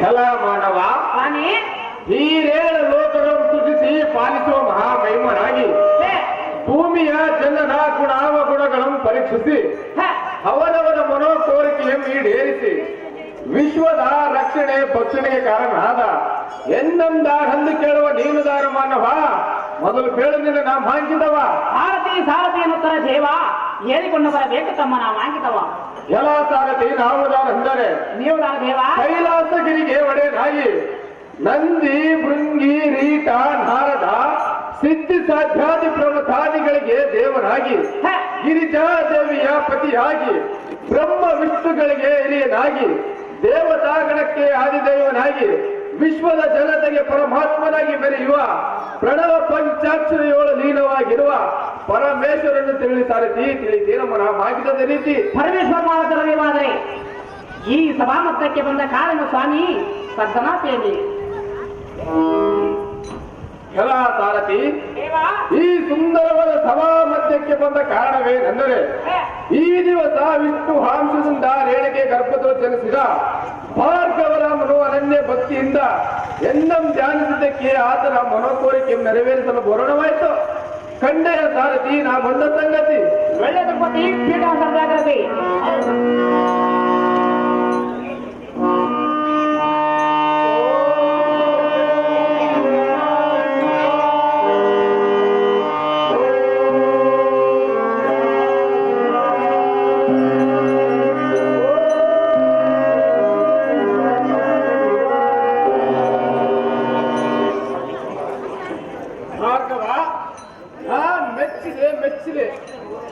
ಎಲ್ಲ ಮಾನವ ಹೀರೇಳು ಲೋಕಗಳನ್ನು ಸೃಜಿಸಿ ಪಾಲಿಸುವ ಮಹಾಮಹಿಮನಾಗಿ ಭೂಮಿಯ ಜನರ ಗುಣಾವಗುಣಗಳನ್ನು ಪರೀಕ್ಷಿಸಿ ಅವರವರ ಮನೋಕೋರಿಕೆಯನ್ನು ಈಡೇರಿಸಿ ವಿಶ್ವದ ರಕ್ಷಣೆ ಭಕ್ಷಣೆಗೆ ಕಾರಣನಾದ ಎನ್ನಂದಾರಂದು ಕೇಳುವ ನೀನುದಾರ ಮಾನವ ಮೊದಲು ಕೇಳುವುದಿಲ್ಲ ನಾ ಮಾಂಕಿದವ ಸಾರಥಿ ಎನ್ನುತ್ತರ ದೇವ ಹೇಳಿಕೊಂಡು ಬರಬೇಕು ತಮ್ಮ ನಾ ಮಾಂಕಿದವ ಎಲ್ಲ ಸಾರಥಿ ನಾವುದಾರ ಅಂದರೆ ನೀವುದಾರ ದೇವ ಕೈಲಾಸಗಿರಿಗೆ ಒಡೆಯನಾಗಿ ನಂದಿ ಭೃಂಗಿ ರೀಟ ನಾರದ ಸಿದ್ಧಿ ಸಾಧ್ಯಾದಿ ಪ್ರಮಥಾದಿಗಳಿಗೆ ದೇವನಾಗಿ ಗಿರಿಜಾ ದೇವಿಯ ಪತಿಯಾಗಿ ಬ್ರಹ್ಮ ವಿಷ್ಣುಗಳಿಗೆ ಹಿರಿಯನಾಗಿ ದೇವತಾಗಣಕ್ಕೆ ಆದಿದೇವನಾಗಿ ವಿಶ್ವದ ಜನತೆಗೆ ಪರಮಾತ್ಮನಾಗಿ ಬೆರೆಯುವ ಪ್ರಣವ ಪಂಚಾಕ್ಷರಿಯೋಳು ಲೀನವಾಗಿರುವ ಪರಮೇಶ್ವರನ್ನು ತಿಳಿಸಾರತಿ ತಿಳಿದೇನಮ್ಮ ನಾವು ಆಗಿದ್ದ ರೀತಿ ಪರಮೇಶ್ವರ ಮಾತರವೇವಾದರೆ ಈ ಸಭಾಮತ್ತಕ್ಕೆ ಬಂದ ಕಾರಣ ಸ್ವಾಮಿ ಸದ್ದನಾಥೇನಿ ಎಲ್ಲ ಸಾರಥಿ ಈ ಸುಂದರವಾದ ಸಭಾ ಮಧ್ಯಕ್ಕೆ ಬಂದ ಕಾರಣವೇನೆಂದರೆ ಈ ದಿವಸ ವಿಷ್ಣು ಹಾಂಸದಿಂದ ರೇಣಿಗೆ ಗರ್ಭದೋ ಜನಿಸಿದ ಭಾರ್ಗವರಾಮನು ಅನನ್ಯ ಭಕ್ತಿಯಿಂದ ಎನ್ನಂ ಧ್ಯಾನಿಸಿದ್ದಕ್ಕೆ ಆತನ ಮನೋಕೋರಿಕೆ ನೆರವೇರಿಸಲು ಬರೋಣವಾಯಿತು. ಕಂಡೆಯ ಸಾರಥಿ ನಾ ಬಂದ ಸಂಗತಿ ಒಳ್ಳೆಯದು ಪತಿ ಪೀಠಾಸರ್ದಾಗರತಿ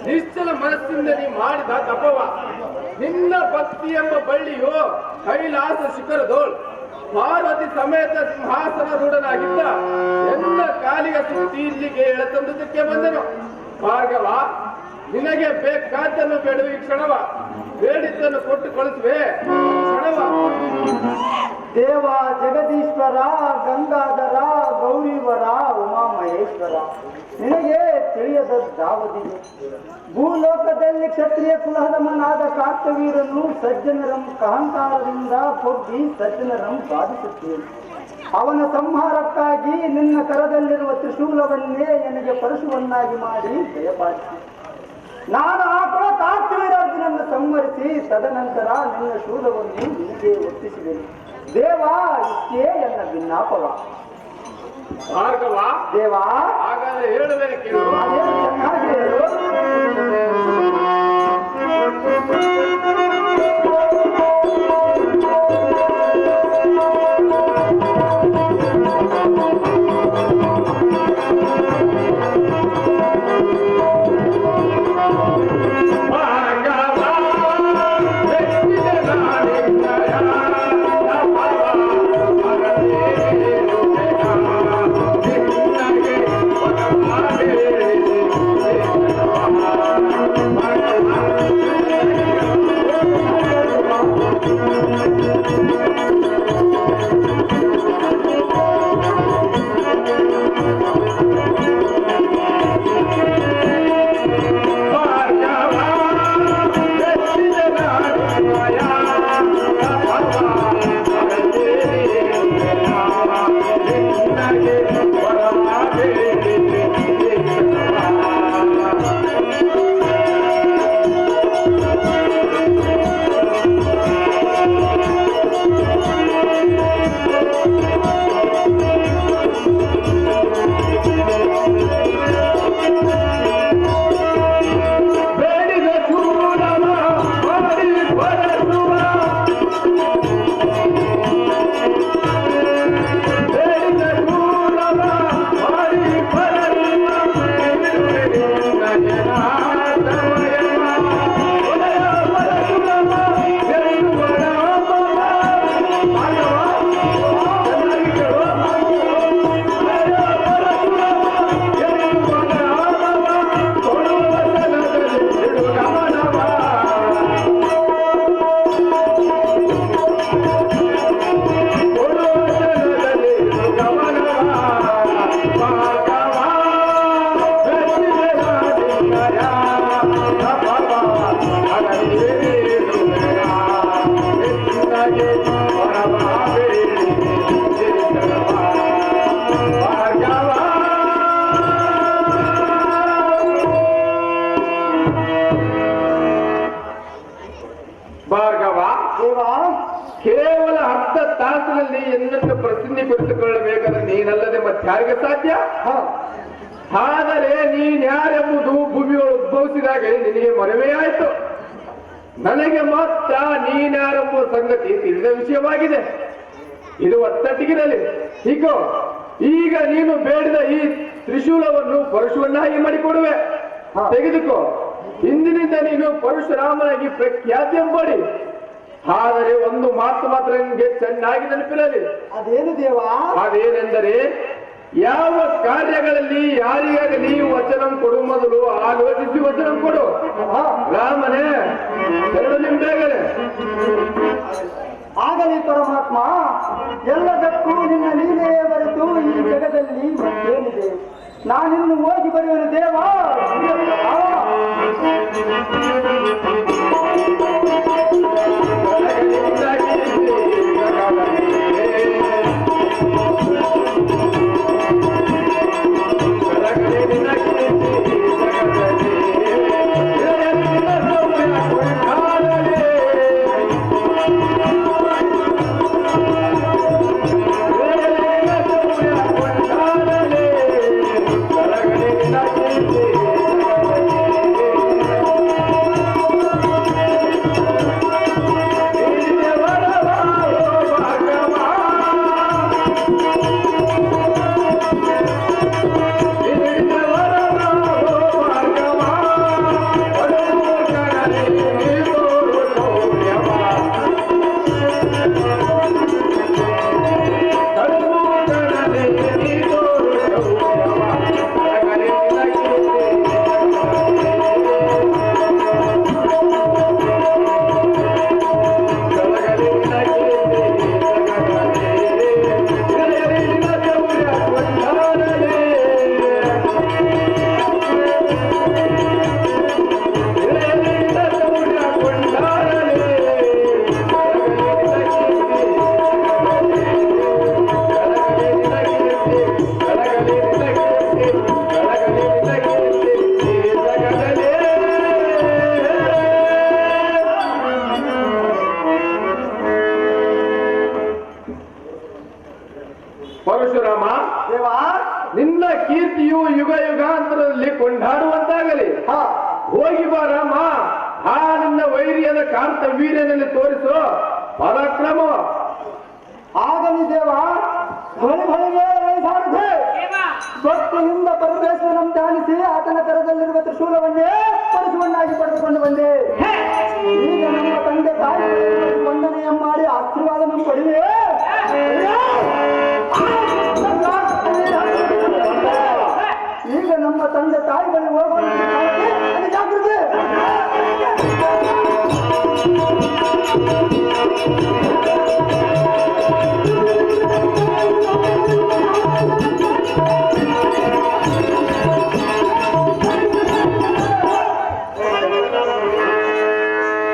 ನಿಶ್ಚಲ ಮನಸ್ಸಿಂದ ನೀ ಮಾಡಿದ ತಪವ ನಿನ್ನ ಭಕ್ತಿ ಎಂಬ ಬಳ್ಳಿಯು ಕೈಲಾಸ ಶಿಖರದೋಳ್ ಪಾರ್ವತಿ ಸಮೇತ ಸಿಂಹಾಸನ ರೂಢನಾಗಿದ್ದ ಎಲ್ಲ ಕಾಲಿಗೆ ಸುತ್ತಿ ಇಲ್ಲಿಗೆ ಎಳೆತಂದುದಕ್ಕೆ ಬಂದನು. ಭಾರ್ಗವ, ನಿನಗೆ ಬೇಕಾದ್ದನ್ನು ಬೇಡುವ ಈ ಕ್ಷಣವ, ಬೇಡಿದ್ದನ್ನು ಕೊಟ್ಟು ಕಳಿಸುವೆ ಕ್ಷಣವ. ದೇವ ಜಗದೀಶ್ವರ, ಗಂಗಾಧರ, ಗೌರೀವರ, ಉಮಾ ಮಹೇಶ್ವರ, ನಿನಗೆ ತಿಳಿಯದಾವದಿದೆ. ಭೂಲೋಕದಲ್ಲಿ ಕ್ಷತ್ರಿಯ ಕುಲಹದಮನಾದ ಕಾರ್ತವೀರನು ಸಜ್ಜನರಂ ಅಹಂಕಾರದಿಂದ ಕೊಬ್ಬಿ ಸಜ್ಜನರಂ ಬಾಧಿಸುತ್ತೇನೆ. ಅವನ ಸಂಹಾರಕ್ಕಾಗಿ ನಿನ್ನ ಕರದಲ್ಲಿರುವ ತ್ರಿಶೂಲವನ್ನೇ ನನಗೆ ಪರಶುವನ್ನಾಗಿ ಮಾಡಿ ದಯಪಾಲಿಸಿ ನಾನು ಆ ಕುಲ ಕಾರ್ತವೀರಾರ್ಜುನನ್ನು ಸಂಹರಿಸಿ ತದನಂತರ ನಿನ್ನ ಶೂಲವನ್ನು ನಿನಗೆ ಒಪ್ಪಿಸಿದೆನು. ದೇವ, ಇಷ್ಟೇ ಎನ್ನ ಭಿನ್ನಾಪವ. ಭಾರ್ಗವ, ದೇವ, ಹಾಗಾದ್ರೆ ಹೇಳುವೆ ಕೇಳು. ಅದೇನು ಚೆನ್ನಾಗಿ ಹೇಳು. ಭಾರ್ಗವ, ದೇವ, ಕೇವಲ 10 ತಾಸಿನಲ್ಲಿ ಎನ್ನನ್ನು ಪ್ರಸಿದ್ಧಿಪಡಿಸಿಕೊಳ್ಳಬೇಕಾದ್ರೆ ನೀನಲ್ಲದೆ ಮತ್ತಾರಿಗೆ ಸಾಧ್ಯ? ಆದರೆ ನೀನ್ಯಾರೆಂಬುದು ಭೂಮಿಯೊಳು ಉದ್ಭವಿಸಿದಾಗ ನಿನಗೆ ಮನವೇ ಆಯಿತು. ನನಗೆ ಮಾತ್ರ ನೀನ್ಯಾರೆಂಬುವ ಸಂಗತಿ ತಿಳಿದ ವಿಷಯವಾಗಿದೆ. ಇದು ಒತ್ತಟ್ಟಿಗಿರಲಿ. ಹೀಗೋ, ಈಗ ನೀನು ಬೇಡಿದ ಈ ತ್ರಿಶೂಲವನ್ನು ಪರಶುವನ್ನಾಗಿ ಮಾಡಿಕೊಡುವೆ, ತೆಗೆದುಕೋ. ಇಂದಿನಿಂದ ನೀನು ಪರಶುರಾಮನಾಗಿ ಪ್ರಖ್ಯಾತಿಯಂಬಡಿ. ಆದರೆ ಒಂದು ಮಾತು ಮಾತ್ರ ನಿಮಗೆ ಚೆನ್ನಾಗಿ ನೆನಪಿರಲಿ. ಅದೇನು ದೇವ? ಅದೇನೆಂದರೆ, ಯಾವ ಕಾರ್ಯಗಳಲ್ಲಿ ಯಾರಿಗಾಗಲಿ ವಚನ ಕೊಡುವ ಮೊದಲು ಆಲೋಚಿಸಿ ವಚನ ಕೊಡು. ರಾಮನೇ, 2 ನಿಮಿಷಗಳೇ. ಆಗಲಿ ಪರಮಾತ್ಮ, ಎಲ್ಲದಕ್ಕೂ ನಿನ್ನ ಲೀಲೆಯೇ ಬರೆದು ಈ ಜಗದಲ್ಲಿ ಮತ್ತೇನಿದೆ. ನಾನಿನ್ನು ಹೋಗಿ ಬರೆಯುವುದು ದೇವ. ರಾಮ. ದೇವಾ ನಿನ್ನ ಕೀರ್ತಿಯು ಯುಗ ಯುಗಾಂತರದಲ್ಲಿ ಕೊಂಡಾಡುವಂತಾಗಲಿ. ಹಾ ಹೋಗಿ ಬಾ ರಾಮ. ಆ ನಿನ್ನ ವೈರ್ಯದ ಕಾಂತ ವೀರ್ಯನಲ್ಲಿ ತೋರಿಸು ಪರಾಕ್ರಮ. ಆಗಲಿ ದೇವ. ಬಳಿ ಬಳಿಗೆ ಸಾರಥಿ ಭಕ್ತಿಯಿಂದ ಪರಮೇಶ್ವರಂ ಧ್ಯಾನಿಸಿ ಆತನ ಕರದಲ್ಲಿರುವ ತ್ರಿಶೂಲವನ್ನೇ ಪರಶುವನ್ನಾಗಿ ಪಡೆದುಕೊಂಡು ಬಂದೆ. ಈಗ ನಮ್ಮ ತಂದೆ ತಾಯಿ ವಂದನೆಯ ಮಾಡಿ ಆಶೀರ್ವಾದವನ್ನು ಪಡೆಯುವೆ. ಈಗ ನಮ್ಮ ತಂದೆ ತಾಯಿಗಳಿಗೆ ಹೋಗುವಂತೆ